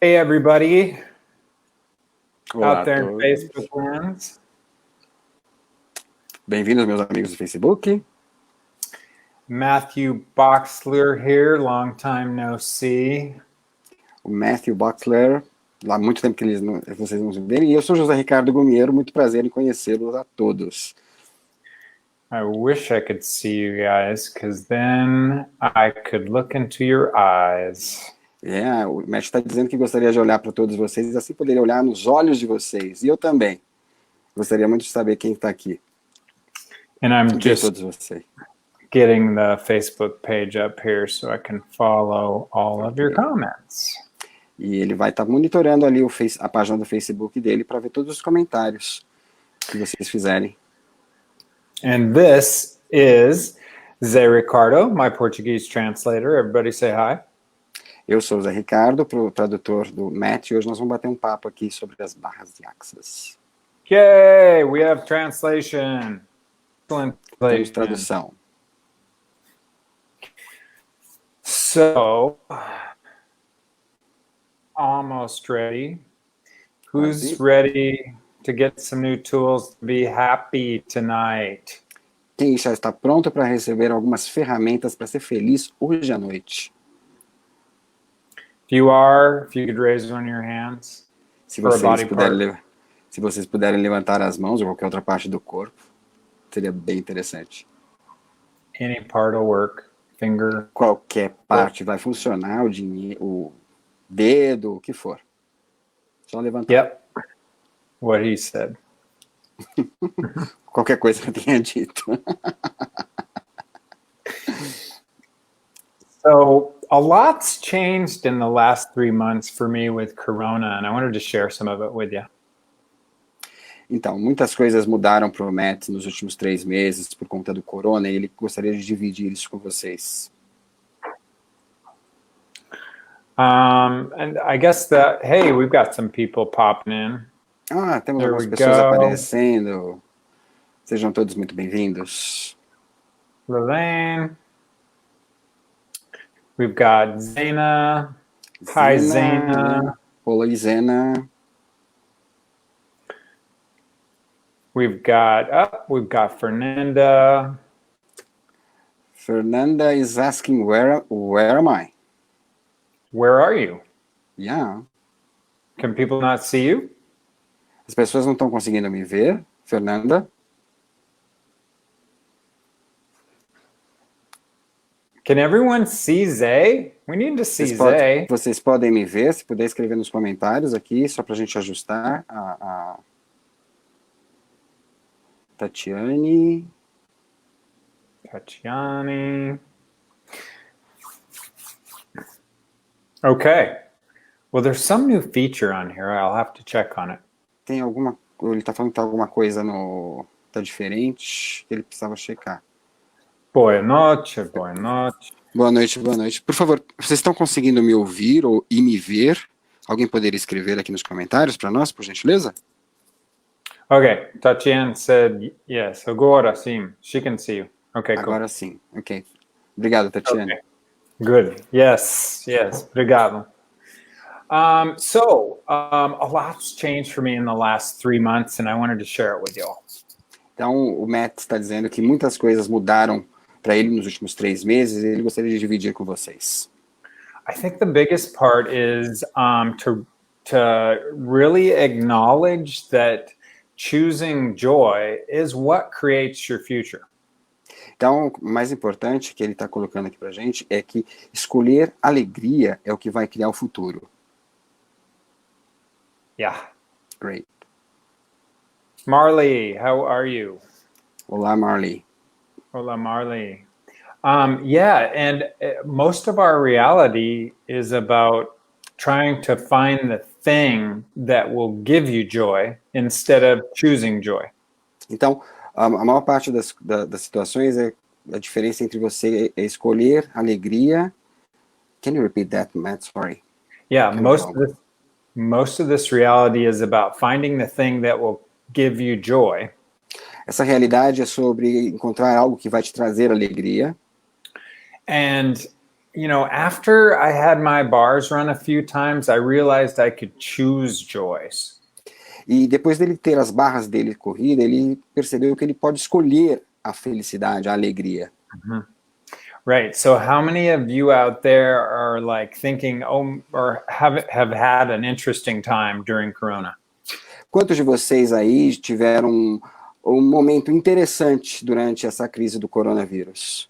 Hey, everybody Olá out there a in todos. Facebook lands. Bem-vindos, meus amigos do Facebook. Matthew Bochsler here, long time no see. O Matthew Bochsler, lá há muito tempo que vocês não se verem. E eu sou José Ricardo Gumiero, muito prazer em conhecê-los a todos. I wish I could see you guys, because then I could look into your eyes. O Matt está dizendo que gostaria de olhar para todos vocês e assim poderia olhar nos olhos de vocês. E eu também. Gostaria muito de saber quem está aqui. And I'm Quem just todos vocês. getting the Facebook page up here so I can follow all of your comments. E ele vai estar monitorando ali a página do Facebook dele para ver todos os comentários que vocês fizerem. And this is Zé Ricardo, my Portuguese translator. Everybody say hi. Eu sou o Zé Ricardo, tradutor do Matt, e hoje nós vamos bater um papo aqui sobre as barras de axis. Yay, we have translation. Excellent Temos translation. tradução. So, almost ready. Who's Quase. ready to get some new tools to be happy tonight? Quem já está pronto para receber algumas ferramentas para ser feliz hoje à noite? If you are, if you could raise one of your hands. Se For a body vocês puderem levantar as mãos ou qualquer outra parte do corpo, seria bem interessante. Any part will work. Finger. Qualquer parte vai funcionar, o dedo, o que for. Só levantar. Yep. What he said. Qualquer coisa que eu tenha dito. So, a lot's changed in the last 3 months for me with Corona, and I wanted to share some of it with you. Então, muitas coisas mudaram para o Matt nos últimos 3 meses por conta do corona e ele gostaria de dividir isso com vocês. And I guess that, hey, we've got some people popping in. Temos There algumas we pessoas go. aparecendo. Sejam todos muito bem-vindos. Lelaine. We've got Zaina. Hi, Zaina. Oi, Zena. We've got Fernanda. Fernanda is asking, where am I? Where are you? Yeah. Can people not see you? As pessoas não estão conseguindo me ver, Fernanda. Can everyone see Zay? We need to see Zay. Vocês podem me ver, se puder escrever nos comentários aqui, só para a gente ajustar a Tatiane. Okay. Well, there's some new feature on here. I'll have to check on it. Ele tá falando que tá alguma coisa tá diferente, que ele precisava checar. Boa noite, boa noite. Boa noite, boa noite. Por favor, vocês estão conseguindo me ouvir e me ver? Alguém poderia escrever aqui nos comentários para nós, por gentileza? Okay, Tatiana said yes. Agora sim, she can see you. Okay, cool. Agora sim, ok. Obrigado, Tatiana. Okay. Good. Yes. Obrigado. So, a lot's changed for me in the last 3 months, and I wanted to share it with you all. Então, o Matt está dizendo que muitas coisas mudaram para ele nos últimos 3 meses e ele gostaria de dividir com vocês. I think the biggest part is to really acknowledge that choosing joy is what creates your future. Então, o mais importante que ele está colocando aqui para a gente é que escolher alegria é o que vai criar o futuro. Yeah. Great. Marley, how are you? Olá, Marley. Hola, Marley. Yeah, and most of our reality is about trying to find the thing that will give you joy instead of choosing joy. Então, a maior parte das situações é a diferença entre você escolher alegria. Can you repeat that, Matt? Sorry. Yeah, most of this reality is about finding the thing that will give you joy. Essa realidade é sobre encontrar algo que vai te trazer alegria. And After I had my bars run a few times, I realized I could choose joys. E depois dele ter as barras dele corrida, ele percebeu que ele pode escolher a felicidade, a alegria. Mm-hmm. Right. So how many of you out there are like thinking, or have had an interesting time during Corona? Quantos de vocês aí tiveram um momento interessante durante essa crise do coronavírus?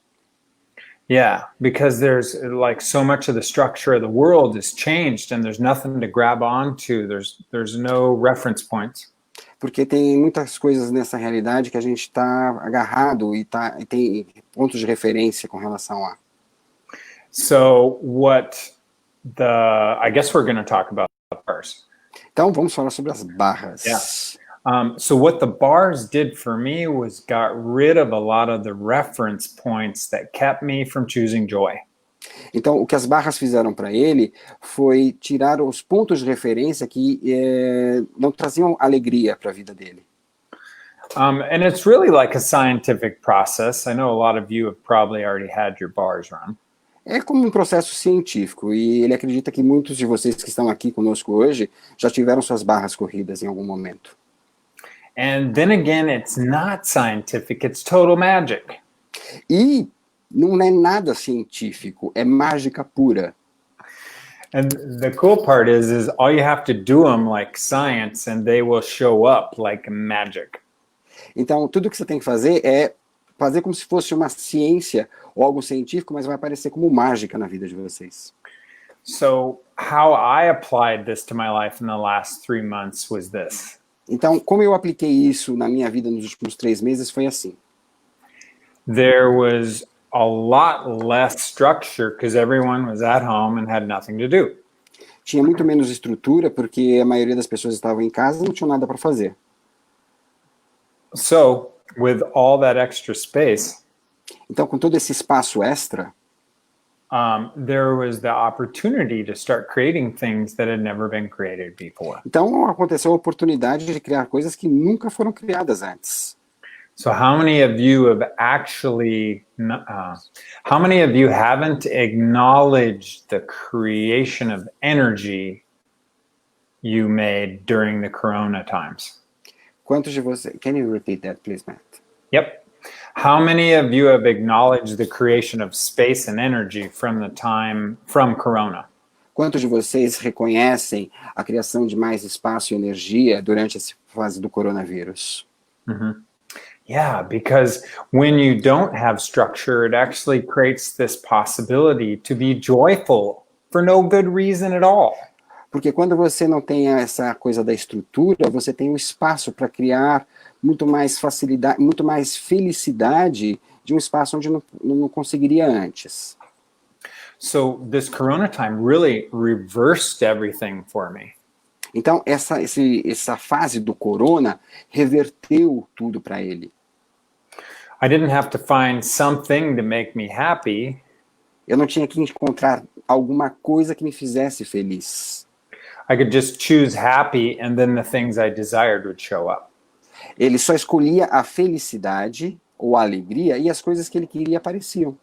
Yeah, because there's like so much of the structure of the world is changed and there's nothing to grab onto. There's no reference points. Porque tem muitas coisas nessa realidade que a gente está agarrado e tem pontos de referência com relação a. So I guess we're going to talk about bars. Então vamos falar sobre as barras. Yeah. So what the bars did for me was got rid of a lot of the reference points that kept me from choosing joy. Então, o que as barras fizeram para ele foi tirar os pontos de referência que não traziam alegria para a vida dele. And it's really like a scientific process. I know a lot of you have probably already had your bars run. É como um processo científico, e ele acredita que muitos de vocês que estão aqui conosco hoje já tiveram suas barras corridas em algum momento. And then again, it's not scientific, it's total magic. E não é nada científico, é mágica pura. And the cool part is all you have to do them like science and they will show up like magic. Então, tudo que você tem que fazer é fazer como se fosse uma ciência ou algo científico, mas vai aparecer como mágica na vida de vocês. So how I applied this to my life in the last 3 months was this. Então, como eu apliquei isso na minha vida nos últimos 3 meses, foi assim. There was a lot less structure because everyone was at home and had nothing to do. Tinha muito menos estrutura porque a maioria das pessoas estavam em casa e não tinham nada para fazer. So, with all that extra space, então, com todo esse espaço extra, there was the opportunity to start creating things that had never been created before. Então, aconteceu a oportunidade de criar coisas que nunca foram criadas antes. So how many of you have actually, how many of you haven't acknowledged the creation of energy you made during the Corona times? Quantos de vocês, can you repeat that, please, Matt? Yep. How many of you have acknowledged the creation of space and energy from Corona? Quantos de vocês reconhecem a criação de mais espaço e energia durante essa fase do coronavírus? Mm-hmm. Yeah, because when you don't have structure, it actually creates this possibility to be joyful for no good reason at all. Porque quando você não tem essa coisa da estrutura, você tem um espaço para criar muito mais facilidade, muito mais felicidade de um espaço onde não conseguiria antes. So this Corona time really reversed everything for me. Então essa fase do Corona reverteu tudo para ele. I didn't have to find something to make me happy. Eu não tinha que encontrar alguma coisa que me fizesse feliz. I could just choose happy and then the things I desired would show up. Ele só escolhia a felicidade ou a alegria e as coisas que ele queria apareciam.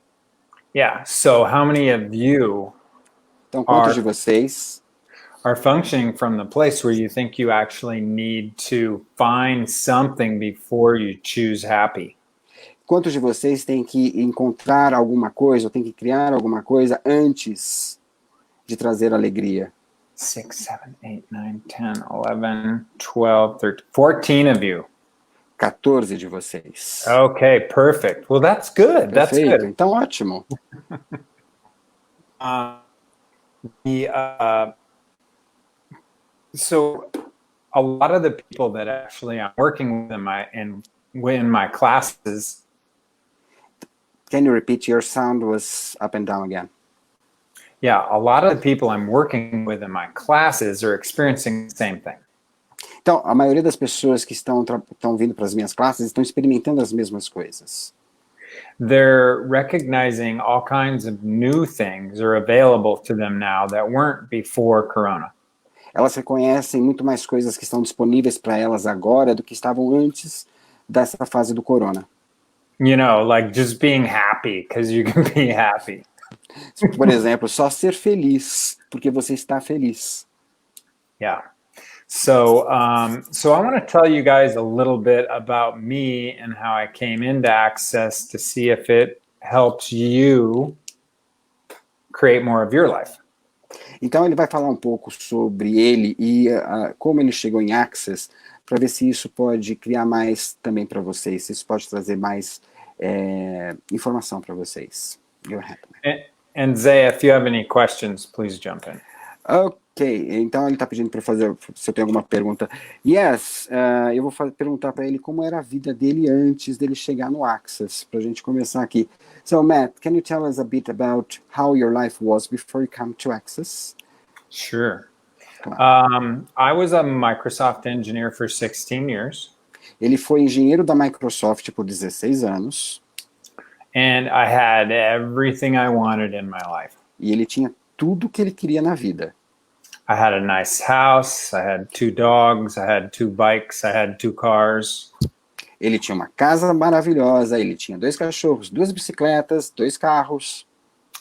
Yeah, so how many of you então, quantos de vocês are functioning from the place where you think you actually need to find something before you choose happy? Quantos de vocês têm que encontrar alguma coisa, ou têm que criar alguma coisa antes de trazer alegria? 6, 7, 8, 9, 10, 11, 12, 13, 14 of you. 14 de vocês. Okay, perfect. Well, that's good. Perfeito. That's good. Então, ótimo. So a lot of the people that actually I'm working with in my classes. Can you repeat? Your sound was up and down again. Yeah, a lot of the people I'm working with in my classes are experiencing the same thing. Então, a maioria das pessoas que estão vindo para as minhas classes estão experimentando as mesmas coisas. They're recognizing all kinds of new things are available to them now that weren't before Corona. Elas reconhecem muito mais coisas que estão disponíveis para elas agora do que estavam antes dessa fase do Corona. You know, like just being happy because you can be happy. Por exemplo, só ser feliz porque você está feliz. Yeah. So I want to tell you guys a little bit about me and how I came into Access to see if it helps you create more of your life. Então ele vai falar um pouco sobre ele e como ele chegou em Access, para ver se isso pode criar mais também para vocês, se isso pode trazer mais informação para vocês. Go ahead. And Zay, if you have any questions, please jump in. Ok, então ele está pedindo para fazer, se eu tenho alguma pergunta. Yes, eu vou perguntar para ele como era a vida dele antes dele chegar no Access, para a gente começar aqui. So Matt, can you tell us a bit about how your life was before you come to Access? Sure. Claro. I was a Microsoft engineer for 16 years. Ele foi engenheiro da Microsoft por 16 anos. And I had everything I wanted in my life. E ele tinha tudo que ele queria na vida. I had a nice house, I had 2 dogs, I had 2 bikes, I had 2 cars. Ele tinha uma casa maravilhosa, ele tinha 2 cachorros, 2 bicicletas, 2 carros.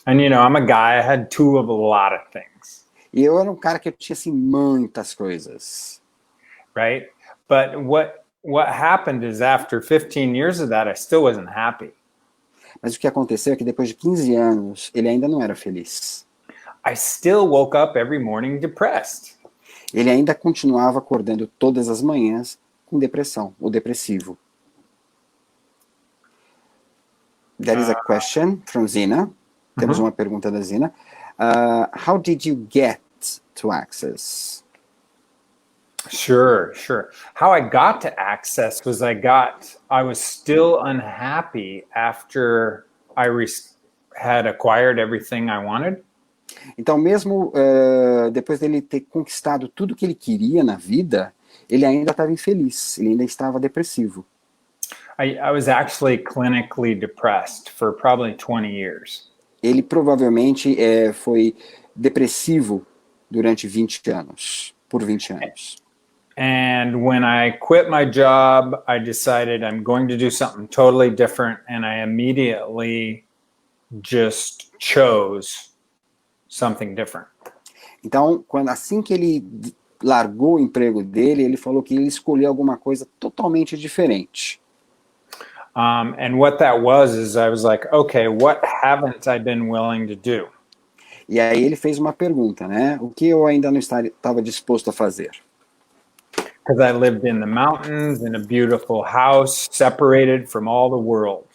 And you know, I'm a guy, I had 2 of a lot of things. E eu era um cara que eu tinha assim muitas coisas. Right? But what happened is after 15 years of that, I still wasn't happy. Mas o que aconteceu é que depois de 15 anos, ele ainda não era feliz. I still woke up every morning depressed. Ele ainda continuava acordando todas as manhãs com depressão, ou depressivo. There is a question from Zina. Temos uma pergunta da Zina. How did you get to Access? Sure. How I got to Access was I was still unhappy after I had acquired everything I wanted. Então, mesmo depois dele ter conquistado tudo que ele queria na vida, ele ainda estava infeliz, ele ainda estava depressivo. I was actually clinically depressed for probably 20 years. Ele provavelmente foi depressivo durante 20 anos, por 20 anos. And when I quit my job, I decided I'm going to do something totally different, and I immediately just chose something different. Então, assim que ele largou o emprego dele, ele falou que ele escolheu alguma coisa totalmente diferente. And what that was is I was like, okay, what haven't I been willing to do? E aí ele fez uma pergunta, né? O que eu ainda não estava disposto a fazer? Because I lived in the mountains in a beautiful house, separated from all the world.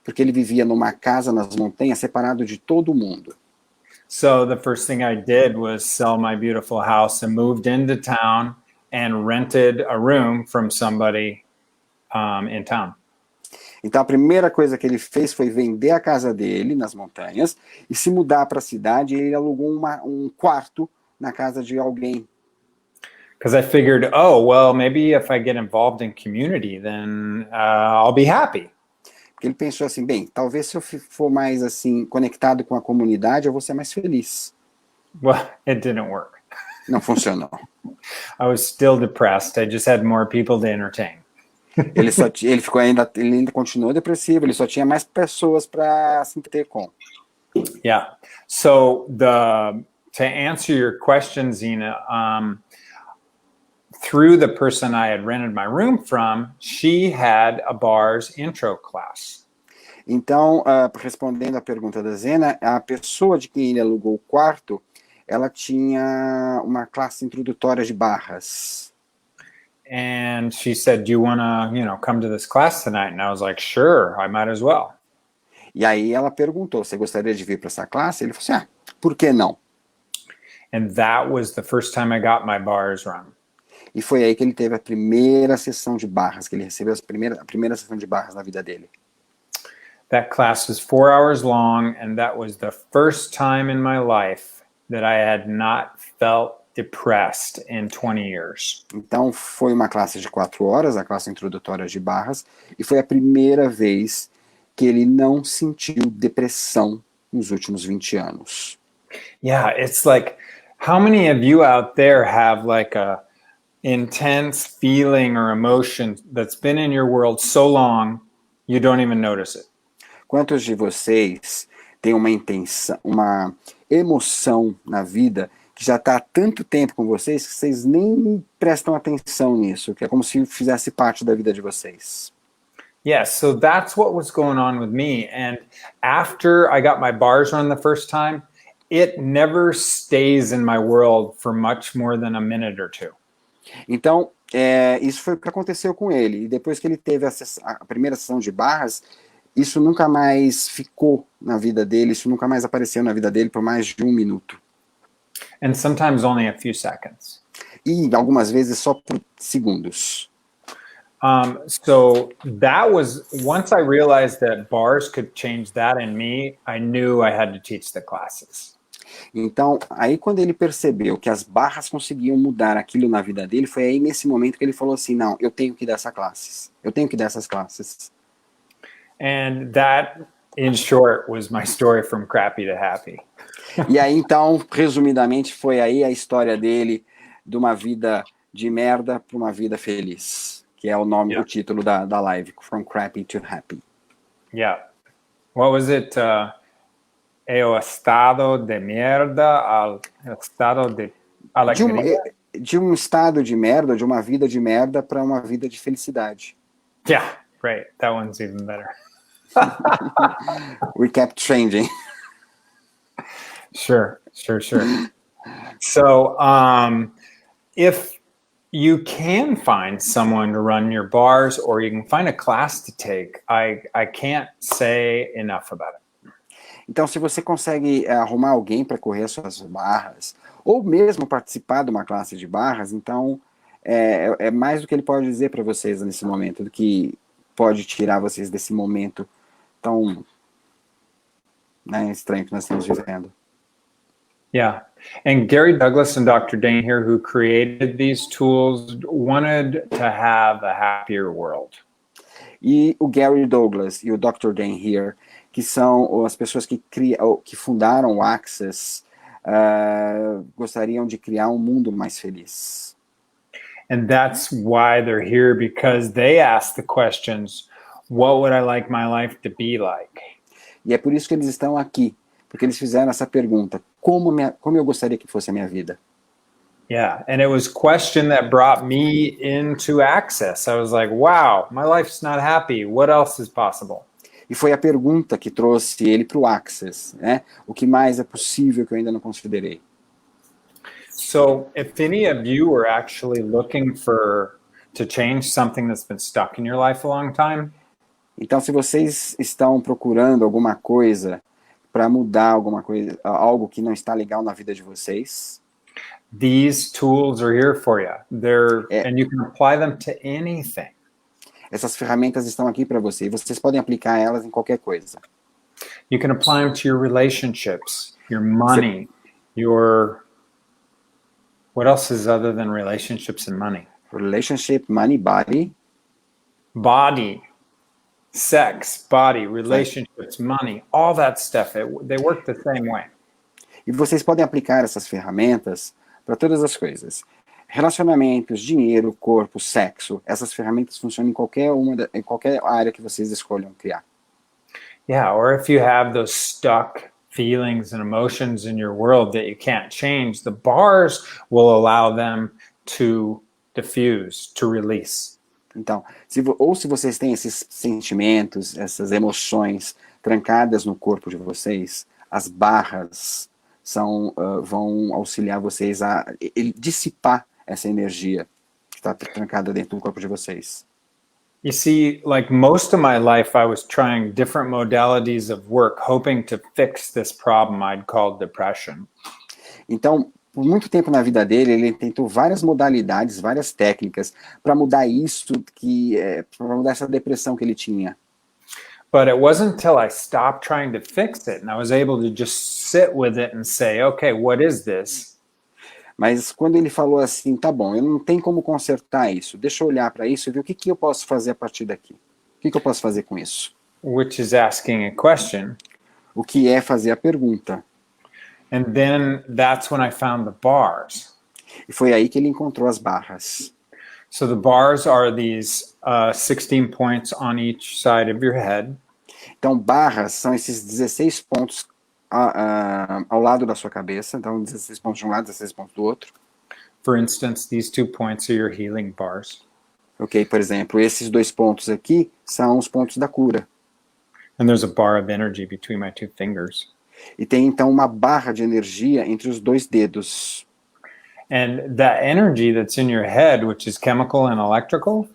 Porque ele vivia numa casa nas montanhas, separado de todo mundo. So the first thing I did was sell my beautiful house and moved into town and rented a room from somebody in town. Então a primeira coisa que ele fez foi vender a casa dele nas montanhas e se mudar para a cidade. E ele alugou um quarto na casa de alguém. Because I figured, oh, well, maybe if I get involved in community, then I'll be happy. Porque ele pensou assim, bem, talvez se eu for mais assim conectado com a comunidade, eu vou ser mais feliz. Well, it didn't work. Não funcionou. I was still depressed. I just had more people to entertain. Ele ainda continuou depressivo. Ele só tinha mais pessoas para se entreter com. Yeah. So to answer your question, Zina, through the person I had rented my room from, she had a bar's intro class. Então, respondendo à pergunta da Zena, a pessoa de quem ele alugou o quarto, ela tinha uma classe introdutória de barras. And she said, do you want to, come to this class tonight? And I was like, sure, I might as well. E aí ela perguntou, você gostaria de vir para essa classe? Ele falou assim, por que não? And that was the first time I got my bars run. E foi aí que ele teve a primeira sessão de barras, que ele recebeu a primeira sessão de barras na vida dele. That class was 4 hours long, and that was the first time in my life that I had not felt depressed in 20 years. Então foi uma classe de 4 horas, a classe introdutória de barras, e foi a primeira vez que ele não sentiu depressão nos últimos 20 anos. Yeah, it's like, how many of you out there have like a intense feeling or emotion that's been in your world so long you don't even notice it? Quantos de vocês tem uma intenção, uma emoção na vida que já está há tanto tempo com vocês que vocês nem prestam atenção nisso, que é como se fizesse parte da vida de vocês. Yeah, so that's what was going on with me. And after I got my bars run the first time, it never stays in my world for much more than a minute or two. Então, isso foi o que aconteceu com ele. E depois que ele teve a primeira sessão de barras, isso nunca mais ficou na vida dele, isso nunca mais apareceu na vida dele por mais de 1 minuto. And sometimes only a few seconds. E algumas vezes só por segundos. So that was, once I realized that bars could change that in me, I knew I had to teach the classes. Então, aí quando ele percebeu que as barras conseguiam mudar aquilo na vida dele, foi aí nesse momento que ele falou assim, não, eu tenho que dar essas classes. Eu tenho que dar essas classes. And that, in short, was my story from crappy to happy. E aí, então, resumidamente, foi aí a história dele de uma vida de merda para uma vida feliz, que é o nome, o título da live, From Crappy to Happy. Yeah. What was it? O estado de merda al estado de alegria? De um estado de merda, de uma vida de merda para uma vida de felicidade. Yeah, great. That one's even better. We kept changing. Sure. So, if you can find someone to run your bars, or you can find a class to take, I can't say enough about it. Então, se você consegue arrumar alguém para correr as suas barras, ou mesmo participar de uma classe de barras, então é mais do que ele pode dizer para vocês nesse momento, do que pode tirar vocês desse momento tão estranho que nós estamos vivendo. Yeah. And Gary Douglas and Dr. Dane here, who created these tools, wanted to have a happier world. E o Gary Douglas e o Dr. Dane here, que são as pessoas que fundaram o Access, gostariam de criar um mundo mais feliz. And that's why they're here, because they ask the questions, what would I like my life to be like? E é por isso que eles estão aqui, porque eles fizeram essa pergunta, como eu gostaria que fosse a minha vida? Yeah, and it was a question that brought me into Access. I was like, wow, my life's not happy. What else is possible? E foi a pergunta que trouxe ele para o Access, né? O que mais é possível que eu ainda não considerei? So, if any of you are actually looking to change something that's been stuck in your life a long time, então, se vocês estão procurando alguma coisa para mudar alguma coisa, algo que não está legal na vida de vocês, these tools are here for you. And you can apply them to anything. Essas ferramentas estão aqui para você e vocês podem aplicar elas em qualquer coisa. You can apply them to your relationships, your money, what else is other than relationships and money? Relationship, money, body. Body, sex, body, relationships, money, all that stuff, they work the same way. E vocês podem aplicar essas ferramentas para todas as coisas. Relacionamentos, dinheiro, corpo, sexo. Essas ferramentas funcionam em qualquer área que vocês escolham criar. Yeah, or if you have those stuck feelings and emotions in your world that you can't change, the bars will allow them to diffuse, to release. Então, se vocês têm esses sentimentos, essas emoções trancadas no corpo de vocês, as barras vão auxiliar vocês a dissipar essa energia que está trancada dentro do corpo de vocês. You see, like most of my life, I was trying different modalities of work, hoping to fix this problem I'd called depression. Então, por muito tempo na vida dele, ele tentou várias modalidades, várias técnicas para mudar isso, para mudar essa depressão que ele tinha. But it wasn't until I stopped trying to fix it and I was able to just sit with it and say, okay, what is this? Mas quando ele falou assim, tá bom, eu não tenho como consertar isso, deixa eu olhar para isso e ver o que eu posso fazer a partir daqui. O que eu posso fazer com isso? Which is asking a question. O que é fazer a pergunta. And then that's when I found the bars. E foi aí que ele encontrou as barras. So the bars are these 16 points on each side of your head. Então, barras são esses 16 pontos ao lado da sua cabeça, então 16 pontos de um lado, 16 pontos do outro. For instance, these 2 points are your healing bars. Ok, por exemplo, esses 2 pontos aqui são os pontos da cura. And there's a bar of energy between my 2 fingers. E tem então uma barra de energia entre os 2 dedos. And that energy that's in your head, which is chemical and electrical,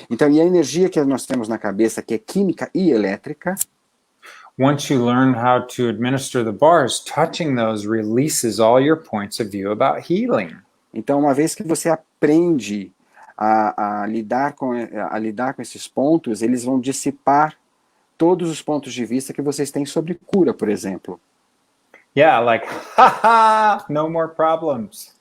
então, e a energia que nós temos na cabeça, que é química e elétrica, once you learn how to administer the bars, touching those releases all your points of view about healing. Então, uma vez que você aprende a lidar com esses pontos, eles vão dissipar todos os pontos de vista que vocês têm sobre cura, por exemplo. Yeah, like, haha, no more problems.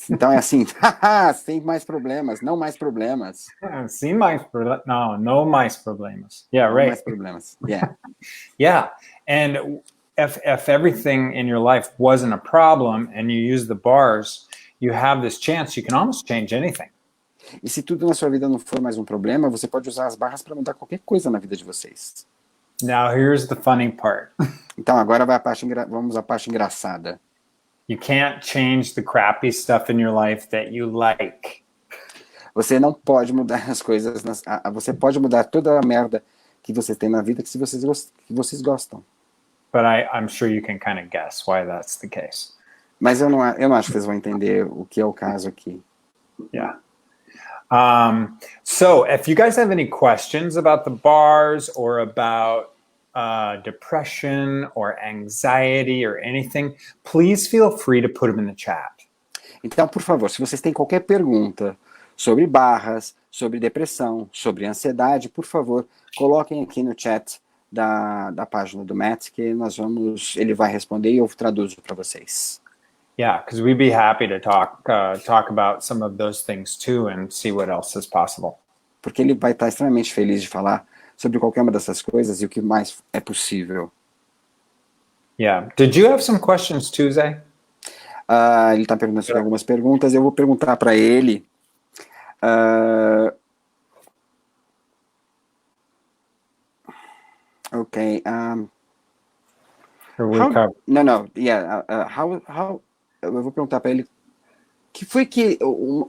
Então é assim, haha, sem mais problemas, não mais problemas. Sem mais problemas. No, no mais problemas. Yeah, não right. mais problemas. Yeah. Yeah, and if everything in your life wasn't a problem and you use the bars, you have this chance, you can almost change anything. E se tudo na sua vida não for mais um problema, você pode usar as barras para mudar qualquer coisa na vida de vocês. Now here's the funny part. Então agora vamos à parte engraçada. You can't change the crappy stuff in your life that you like. Você não pode mudar as coisas, você pode mudar toda a merda que você tem na vida que vocês gostam. But I'm sure you can kind of guess why that's the case. Mas eu não acho que vocês vão entender o que é o caso aqui. Yeah. So if you guys have any questions about the bars or about depression or anxiety or anything, please feel free to put them in the chat. Então, por favor, se vocês têm qualquer pergunta sobre barras, sobre depressão, sobre ansiedade, por favor, coloquem aqui no chat da página do Matt, que ele vai responder e eu traduzo para vocês. Yeah, because we'd be happy to talk about some of those things too and see what else is possible. Porque ele vai estar extremamente feliz de falar sobre qualquer uma dessas coisas e o que mais é possível. Yeah. Did you have some questions, Tuesday? Ele está perguntando sobre algumas perguntas. Eu vou perguntar para ele. Ok. Eu vou perguntar para ele que foi que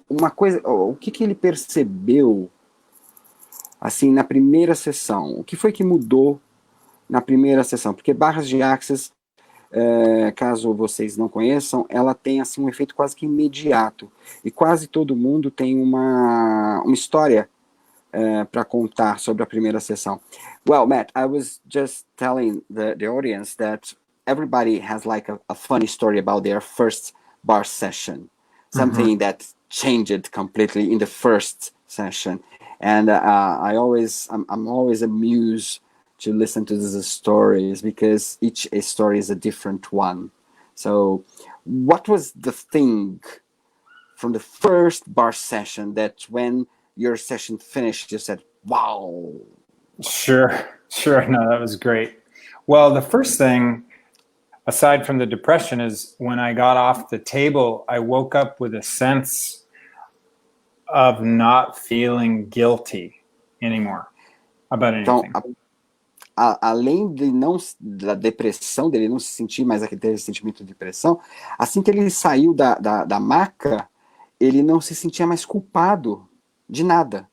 uma coisa, o que ele percebeu assim na primeira sessão. O que foi que mudou na primeira sessão? Porque barras de Access, caso vocês não conheçam, ela tem assim um efeito quase que imediato. E quase todo mundo tem uma história para contar sobre a primeira sessão. Well, Matt, I was just telling the audience that everybody has like a funny story about their first bar session, something that changed completely in the first session. And I'm always amused to listen to these stories because each story is a different one. So what was the thing from the first bar session that when your session finished, you said, wow? Sure. No, that was great. Well, the first thing, aside from the depression, is when I got off the table, I woke up with a sense of not feeling guilty anymore about anything. Então, além da depressão, dele não se sentir mais aquele sentimento de depressão, assim que ele saiu da maca, ele não se sentia mais culpado de nada.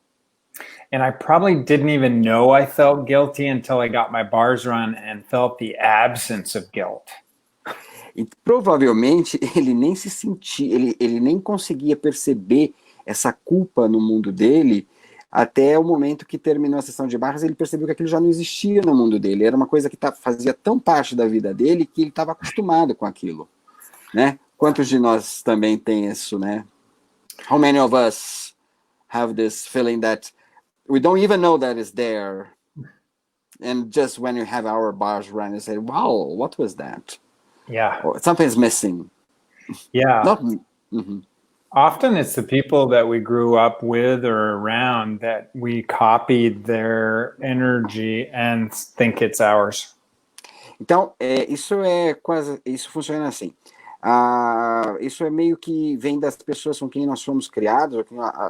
And I probably didn't even know I felt guilty until I got my bars run and felt the absence of guilt. E provavelmente ele nem se sentia, ele nem conseguia perceber essa culpa no mundo dele até o momento que terminou a sessão de barras. Ele percebeu que aquilo já não existia no mundo dele, era uma coisa que fazia tão parte da vida dele que ele estava acostumado com aquilo, né? Quantos de nós também tem isso, né? How many of us have this feeling that we don't even know that it's there, and just when you have our bars run, you say, wow, what was that? Yeah. Or something's missing. Yeah. Often it's the people that we grew up with or around that we copied their energy and think it's ours. Então, isso funciona assim. Isso é meio que vem das pessoas com quem nós fomos criados,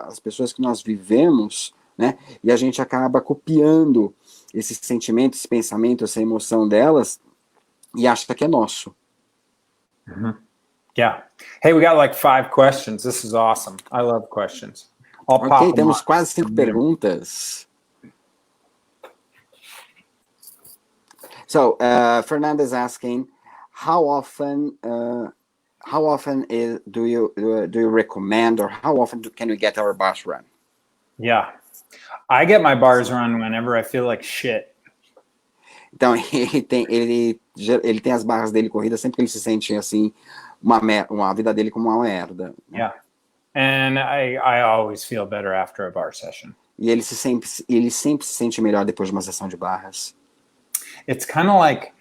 as pessoas que nós vivemos, né? E a gente acaba copiando esse sentimento, esse pensamento, essa emoção delas e acha que é nosso. Yeah. Hey, we got like 5 questions. This is awesome. I love questions. I'll Ok, pop them temos on. quase 5 perguntas. So, Fernanda is asking, how often do you recommend, or how often can we get our bars run? Yeah. I get my bars run whenever I feel like shit. Então, ele tem as barras dele corridas sempre que ele se sente assim, uma vida dele como uma merda. Né? Yeah. And I always feel better after a bar session. E ele sempre se sente melhor depois de uma sessão de barras. It's kind of like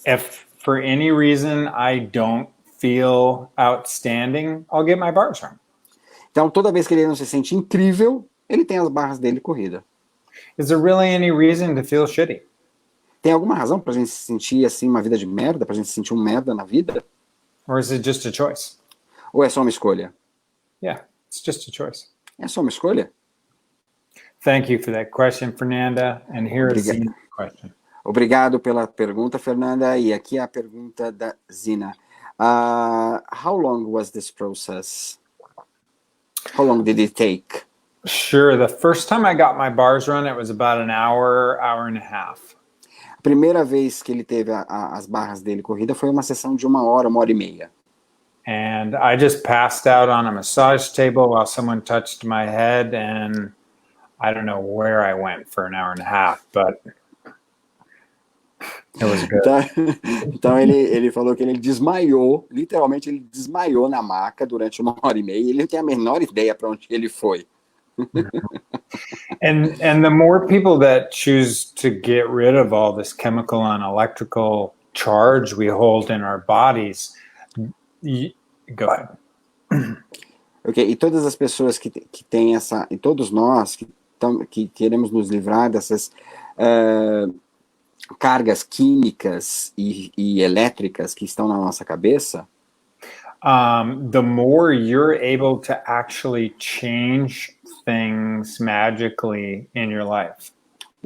if for any reason I don't feel outstanding, I'll get my bars run. Então, toda vez que ele não se sente incrível, ele tem as barras dele corrida. Is there really any reason to feel shitty? Tem alguma razão pra gente se sentir assim, uma vida de merda, pra gente se sentir um merda na vida? Or is it just a choice? Ou é só uma escolha? Yeah, it's just a choice. É só uma escolha? Thank you for that question, Fernanda. And here is the question. Obrigado pela pergunta, Fernanda. E aqui é a pergunta da Zina. How long was this process? How long did it take? Sure. The first time I got my bars run, it was about an hour, hour and a half. A primeira vez que ele teve as barras dele corrida foi uma sessão de 1 hora e meia. And I just passed out on a massage table while someone touched my head, and I don't know where I went for an hour and a half, but it was good. Então ele falou que ele desmaiou, literalmente ele desmaiou na maca durante 1 hora e meia, e ele não tem a menor ideia para onde ele foi. And the more people that choose to get rid of all this chemical and electrical charge we hold in our bodies, go ahead. Ok, e todas as pessoas que têm essa, e todos nós que queremos nos livrar dessas cargas químicas e elétricas que estão na nossa cabeça, the more you're able to actually change things magically in your life.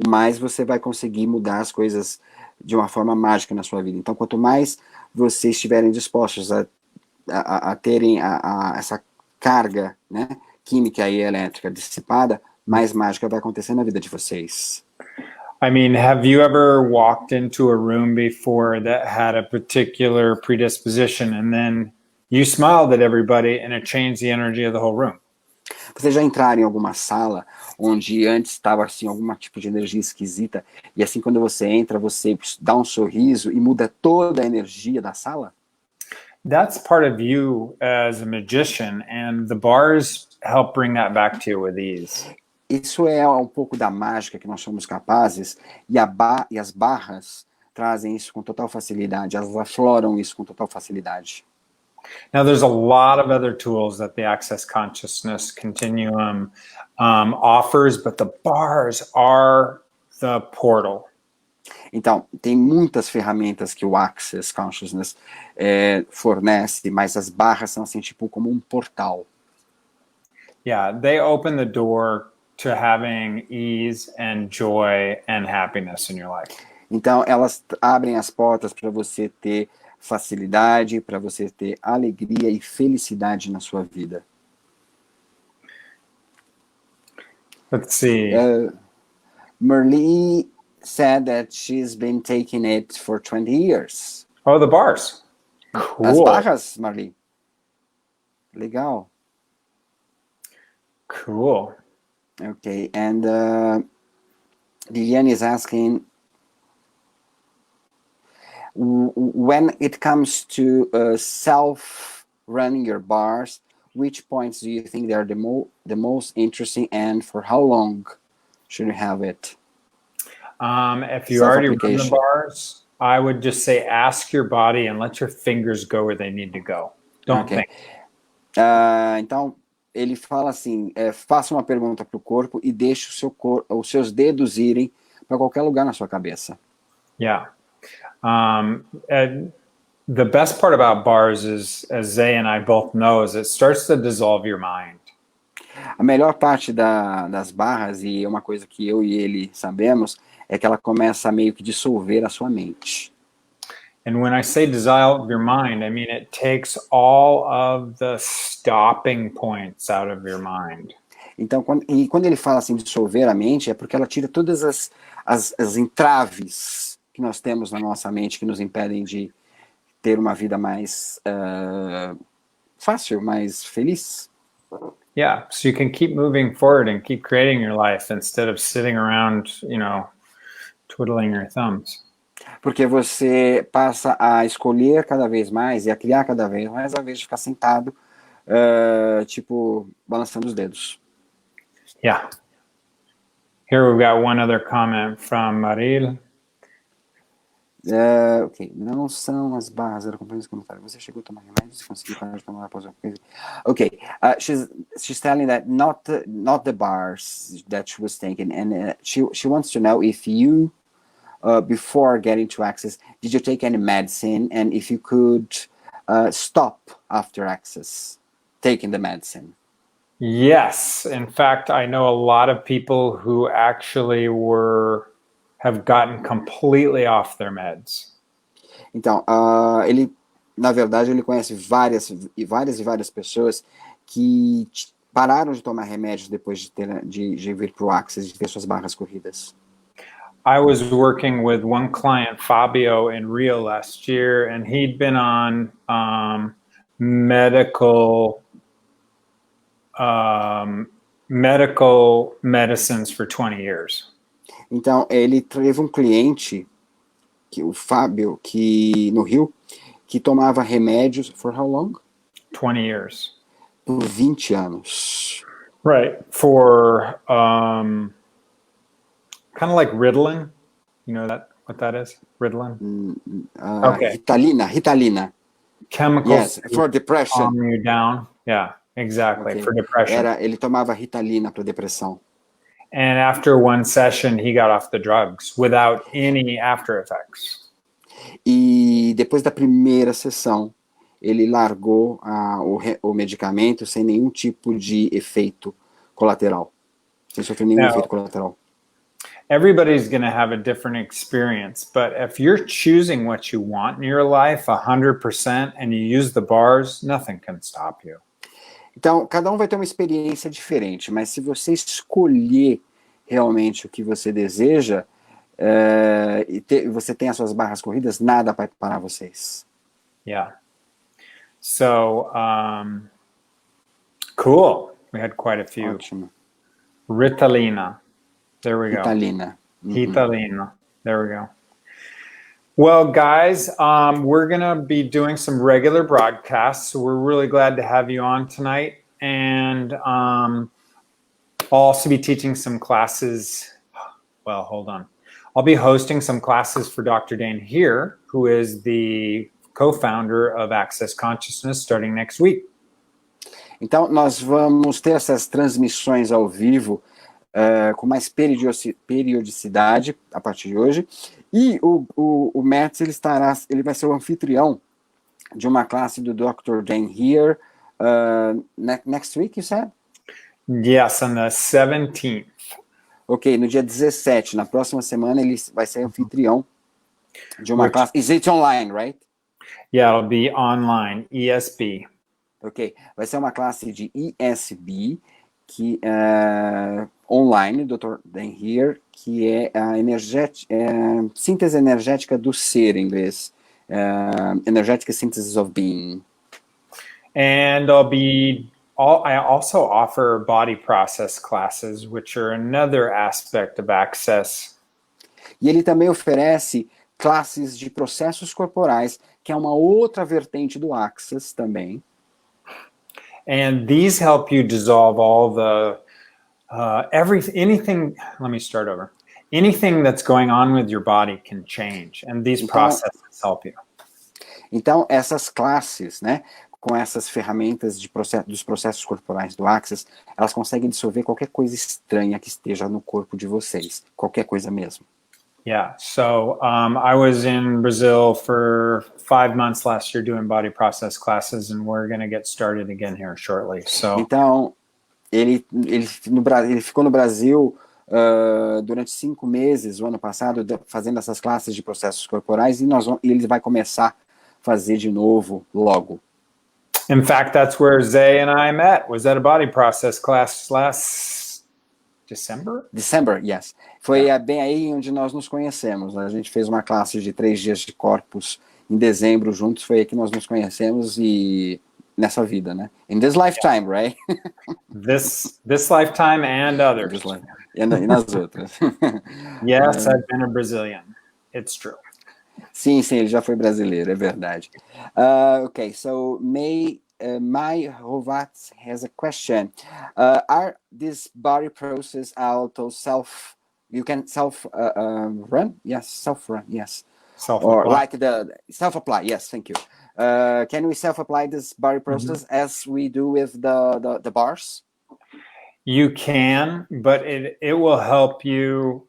mais você vai conseguir mudar as coisas de uma forma mágica na sua vida. Então, quanto mais vocês estiverem dispostos a terem essa carga, né, química e elétrica dissipada, mais mágica vai acontecer na vida de vocês. I mean, have you ever walked into a room before that had a particular predisposition and then you smiled at everybody and it changed the energy of the whole room? Vocês já entraram em alguma sala onde antes estava assim, algum tipo de energia esquisita, e assim quando você entra, você dá um sorriso e muda toda a energia da sala? That's part of you as a magician, and the bars help bring that back to you with ease. Isso é um pouco da mágica que nós somos capazes, e as barras trazem isso com total facilidade, elas afloram isso com total facilidade. Now, there's a lot of other tools that the Access Consciousness Continuum offers, but the bars are the portal. Então, tem muitas ferramentas que o Access Consciousness fornece, mas as barras são assim, tipo, como um portal. Yeah, they open the door to having ease and joy and happiness in your life. Então, elas abrem as portas para você ter facilidade, para você ter alegria e felicidade na sua vida. Let's see. Merle said that she's been taking it for 20 years. Oh, the bars. Cool. As barras, Marli. Legal. Cool. Okay, and Liliane is asking, when it comes to self-running your bars, which points do you think they are the most interesting, and for how long should you have it? If you already run the bars, I would just say ask your body and let your fingers go where they need to go. Don't think. Então, ele fala assim, faça uma pergunta para o corpo e deixe os seus dedos irem para qualquer lugar na sua cabeça. Yeah. The best part about bars is, as Zay and I both know, is it starts to dissolve your mind. A melhor parte das barras, e é uma coisa que eu e ele sabemos, é que ela começa a meio que dissolver a sua mente. And when I say dissolve your mind, I mean it takes all of the stopping points out of your mind. Então, quando ele fala assim, dissolver a mente, é porque ela tira todas as entraves que nós temos na nossa mente que nos impedem de ter uma vida mais fácil, mais feliz. Yeah, so you can keep moving forward and keep creating your life instead of sitting around, twiddling your thumbs. Porque você passa a escolher cada vez mais e a criar cada vez mais, ao invés de ficar sentado, balançando os dedos. Yeah. Here we've got one other comment from Maril. Ok, não são as barras, era compreensão esse comentário. Você chegou a tomar remédios e conseguiu parar de tomar após a coisa. Ok, she's telling that not the bars that she was taking, and she wants to know if you, before getting to Access, did you take any medicine, and if you could stop after Access taking the medicine? Yes. In fact, I know a lot of people who actually have gotten completely off their meds. Então, na verdade, ele conhece várias pessoas que pararam de tomar remédios depois de vir para o Access, de ter suas barras corridas. I was working with one client, Fabio, in Rio last year, and he'd been on medical medicines for 20 years. Então, ele teve um cliente, o Fábio, que no Rio, que tomava remédios for how long? 20 years. Por 20 anos. Right. For kind of like Ritalin. You know what that is? Ritalin? Okay. Ritalina. Chemicals. Yes, for depression. Calm you down. Yeah, exactly. Okay. For depression. Ele tomava Ritalina para depressão. And after one session, he got off the drugs without any after effects. E depois da primeira sessão, ele largou o medicamento sem nenhum tipo de efeito colateral. Sem sofrer nenhum efeito colateral. Everybody's going to have a different experience, but if you're choosing what you want in your life 100% and you use the bars, nothing can stop you. Então, cada um vai ter uma experiência diferente, mas se você escolher realmente o que você deseja, você tem as suas barras corridas, nada vai parar vocês. Yeah. So, cool. We had quite a few. Ótimo. Ritalina. There we go. Ritalina. Ritalina. There we go. Well, guys, we're going to be doing some regular broadcasts. So we're really glad to have you on tonight. And I'll also be teaching some classes. Well, hold on. I'll be hosting some classes for Dr. Dane here, who is the co-founder of Access Consciousness, starting next week. Então, nós vamos ter essas transmissões ao vivo com mais periodicidade a partir de hoje. E o Matt, ele vai ser o anfitrião de uma classe do Dr. Dan here next week, you said? Yes, on the 17th. Ok, no dia 17, na próxima semana, ele vai ser anfitrião de uma classe. Is it online, right? Yeah, it'll be online, ESB. Ok, vai ser uma classe de ESB, que online, Dr. Dan here, que é a síntese energética do ser, em inglês. Energetic Synthesis of Being. And I also offer body process classes, which are another aspect of Access. E ele também oferece classes de processos corporais, que é uma outra vertente do Access também. And these help you dissolve all the anything. Let me start over. Anything that's going on with your body can change, and these processes help you. Então, essas classes, né, com essas ferramentas dos processos corporais do Access, elas conseguem dissolver qualquer coisa estranha que esteja no corpo de vocês, qualquer coisa mesmo. Yeah, so I was in Brazil for 5 months last year doing body process classes, and we're going to get started again here shortly. So então ele ficou no Brasil durante 5 meses, o ano passado, fazendo essas classes de processos corporais, e ele vai começar a fazer de novo logo. In fact, that's where Zay and I met, was at a body process class last December? December, yes. Foi bem aí onde nós nos conhecemos. A gente fez uma classe de 3 dias de corpos em dezembro juntos, foi aí que nós nos conhecemos e nessa vida, né? In this lifetime, right? This lifetime and others. E nas outras. Yes, I've been a Brazilian. It's true. Sim, ele já foi brasileiro, é verdade. Okay, so Mai Hovat has a question. Are this body process auto self? You can run? Yes, self-run. Yes. Self-apply. Or like the self-apply. Yes, thank you. Can we self-apply this body process as we do with the bars? You can, but it will help you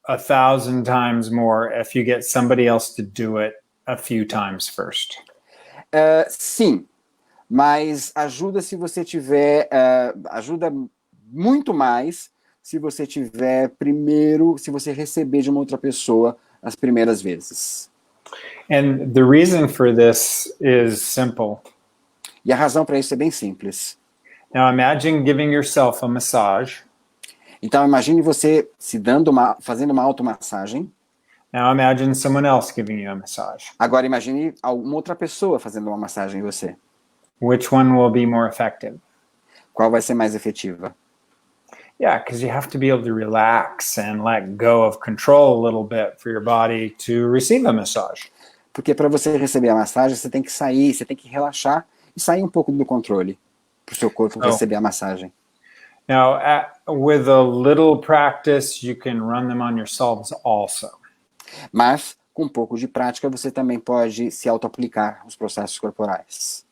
1,000 times more if you get somebody else to do it a few times first. Sim, mas ajuda se você tiver, ajuda muito mais se você tiver primeiro, se você receber de uma outra pessoa as primeiras vezes. And the reason for this is simple. E a razão para isso é bem simples. Now imagine giving yourself a massage. Então imagine você fazendo uma automassagem. Now imagine someone else giving you a massage. Agora imagine alguma outra pessoa fazendo uma massagem em você. Which one will be more effective? Qual vai ser mais efetiva? Yeah, because you have to be able to relax and let go of control a little bit for your body to receive a massage. Porque para você receber a massagem, você tem que sair, você tem que relaxar e sair um pouco do controle para o seu corpo receber a massagem. Now, with a little practice, you can run them on yourselves also. Mas, com um pouco de prática, você também pode se auto-aplicar os processos corporais.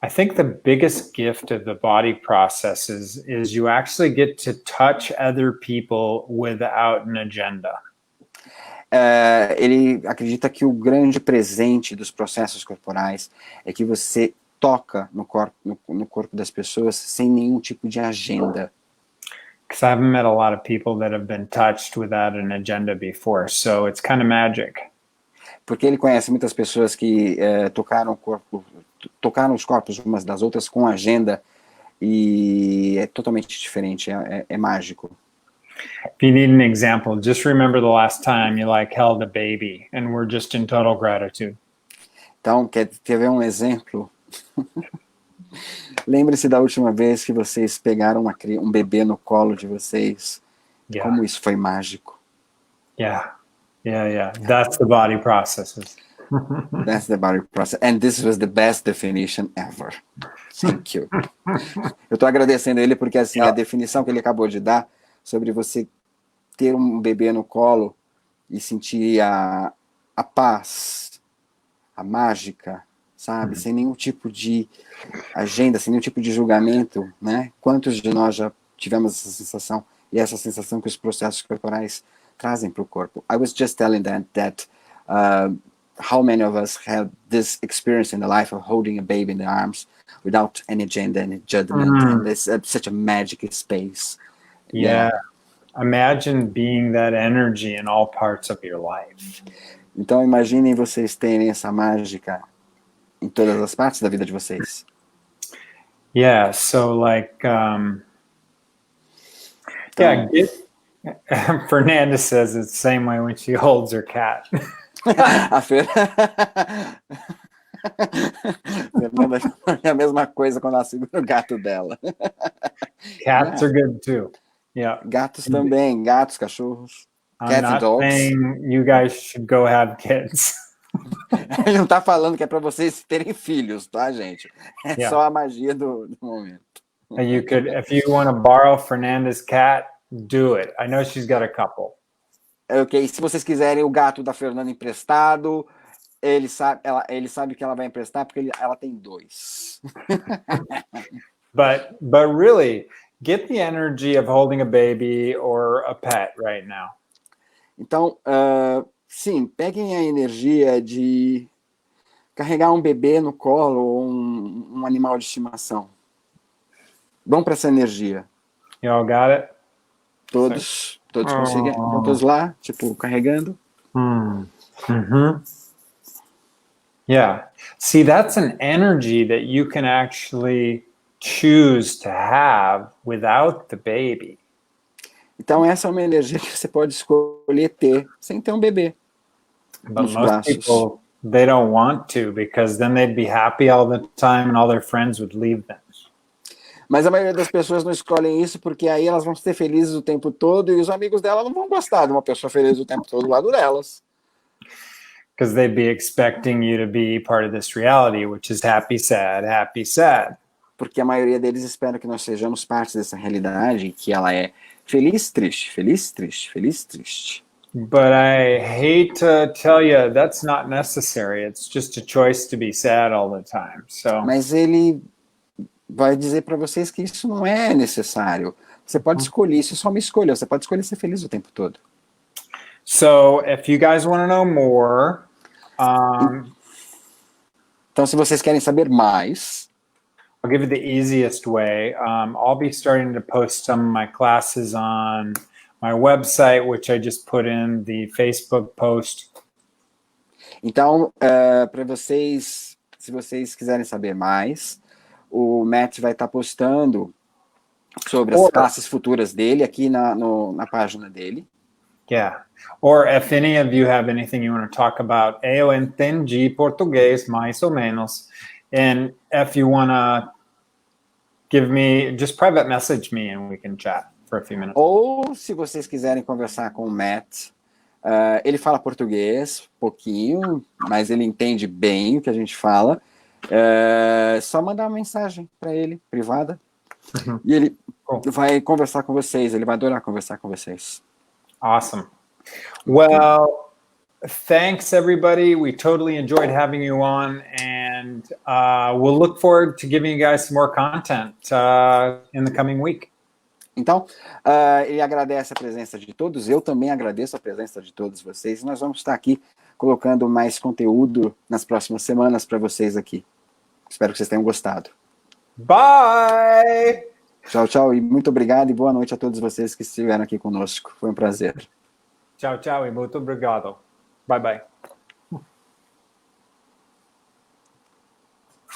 I think the biggest gift of the body processes is you actually get to touch other people without an agenda. Ele acredita que o grande presente dos processos corporais é que você toca no corpo das pessoas sem nenhum tipo de agenda. Because I haven't met a lot of people that have been touched without an agenda before, so it's kind of magic. Porque ele conhece muitas pessoas que tocaram os corpos umas das outras com agenda e é totalmente diferente, é mágico. If you need an example, just remember the last time you held a baby and were just in total gratitude. Então, quer ver um exemplo? Lembre-se da última vez que vocês pegaram um bebê no colo de vocês. Yeah. Como isso foi mágico. Yeah. That's the body processes. That's the body process. And this was the best definition ever. Thank you. Eu estou agradecendo ele porque assim, a definição que ele acabou de dar sobre você ter um bebê no colo e sentir a paz, a mágica, sabe? Sem nenhum tipo de agenda, sem nenhum tipo de julgamento, né? Quantos de nós já tivemos essa sensação e essa sensação que os processos corporais trazem para o corpo? I was just telling that how many of us have this experience in the life of holding a baby in the arms without any agenda, any judgment, and it's such a magic space. Yeah. Imagine being that energy in all parts of your life. Então imaginem vocês terem essa mágica em todas as partes da vida de vocês. Yeah, so Fernanda says it's the same way when she holds her cat. A Fernanda é a mesma coisa quando ela segura o gato dela. Cats are good too. Yeah. Gatos também, gatos, cachorros. I'm not saying you guys should go have kids. Ele não tá falando que é para vocês terem filhos, tá, gente? É só a magia do momento. You could, if you want to borrow Fernanda's cat, do it. I know she's got a couple. Ok, se vocês quiserem o gato da Fernanda emprestado, ele sabe que ela vai emprestar porque ela tem 2. But really, get the energy of holding a baby or a pet right now. Então, sim, peguem a energia de carregar um bebê no colo ou um animal de estimação. Vão para essa energia. You all got it? Todos conseguem, estão Oh. todos lá, tipo, carregando. Mm-hmm. Yeah. See, that's an energy that you can actually choose to have without the baby. Então essa é uma energia que você pode escolher ter sem ter um bebê But nos most braços. people, they don't want to, because then they'd be happy all the time and all their friends would leave them. Mas a maioria das pessoas não escolhem isso porque aí elas vão ser felizes o tempo todo e os amigos dela não vão gostar de uma pessoa feliz o tempo todo do lado delas. Because they'd be expecting you to be part of this reality, which is happy, sad, happy, sad. Porque a maioria deles espera que nós sejamos parte dessa realidade, que ela é feliz, triste, feliz, triste, feliz, triste. But I hate to tell you, that's not necessary. It's just a choice to be sad all the time. So. Mas ele vai dizer para vocês que isso não é necessário. Você pode escolher, isso é só uma escolha. Você pode escolher ser feliz o tempo todo. So, if you guys want to know more, então, se vocês querem saber mais, I'll give you the easiest way. I'll be starting to post some of my classes on my website, which I just put in the Facebook post. Então, para vocês, se vocês quiserem saber mais, o Matt vai estar postando sobre as classes futuras dele aqui na página dele. Yeah. Or if any of you have anything you want to talk about, eu entendi português mais ou menos. And if you want to give me, just private message me and we can chat for a few minutes. Ou se vocês quiserem conversar com o Matt, ele fala português, pouquinho, mas ele entende bem o que a gente fala. Só mandar uma mensagem para ele, privada, e ele vai conversar com vocês, ele vai adorar conversar com vocês. Awesome. Well, thanks everybody. We totally enjoyed having you on, and we'll look forward to giving you guys some more content in the coming week. Então, ele agradece a presença de todos, eu também agradeço a presença de todos vocês. Nós vamos estar aqui colocando mais conteúdo nas próximas semanas para vocês aqui. Espero que vocês tenham gostado. Bye! Tchau, tchau, e muito obrigado e boa noite a todos vocês que estiveram aqui conosco. Foi um prazer. Tchau, tchau e muito obrigado. Bye, bye.